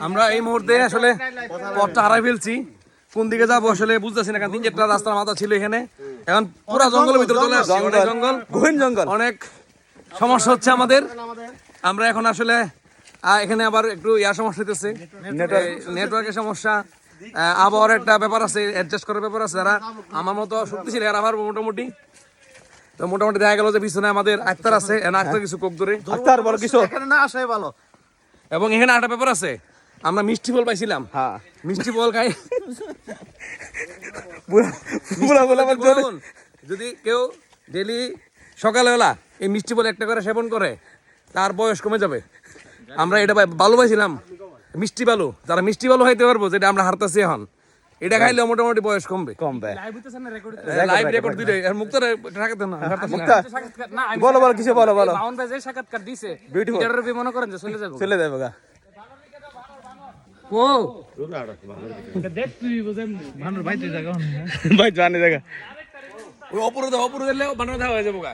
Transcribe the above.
আমরা এই মুহূর্তে আসলে পথটা হারাই ফেলছি, কোন দিকে যাবো আসলে বুঝতেছি না, কারণ 3-4টা রাস্তার মাথা ছিল এখানে, এখন পুরো জঙ্গলের ভিতরে চলে আসছি, অনেক জঙ্গল, গহীন জঙ্গল, অনেক সমস্যা হচ্ছে আমাদের। আমরা এখন আসলে এখানে আবার একটু সমস্যা হইতেছে, নেটওয়ার্কের সমস্যা, আবহাওয়ার একটা ব্যাপার আছে, অ্যাডজাস্ট করার ব্যাপার আছে। যারা আমার মতো শক্তিশালী এরা আবার মোটামুটি দেখা গেল যে পিছনে আমাদের আক্তার আছে, আক্তার কিছু কোক ধরে, আক্তার বড় কিছু এখানে না আসাই ভালো। এবং এখানে একটা ব্যাপার আছে, আমরা মিষ্টি ফল পাইছিলাম, হ্যাঁ মিষ্টি ফল খাই। যদি কেউ ডেলি সকালবেলা এই মিষ্টি ফল একটা করে সেবন করে তার বয়স কমে যাবে। আমরা এটা বালু পাইছিলাম, মিষ্টি বালু, যারা মিষ্টি বালু খাইতে পারবো, যেটা আমরা হারতাছি এখন, এটা খাইলে মোটামুটি বয়স কমবে। লাইভ রেকর্ড দিলে আর মুক্তার রাখতে না, বলো বলো কিছু বলো বলো। মাউন্ট ভাই যে সাক্ষাৎকার দিছে বিউটিফুল, এটার রবি মনে করেন যে চলে যাবে গা ও দেখ তুই বুঝেন ভানুর ভাই তুই জায়গা ভাই জানি জায়গা ওই অপরাধ গেলে বানানো হয়ে যাবো গা।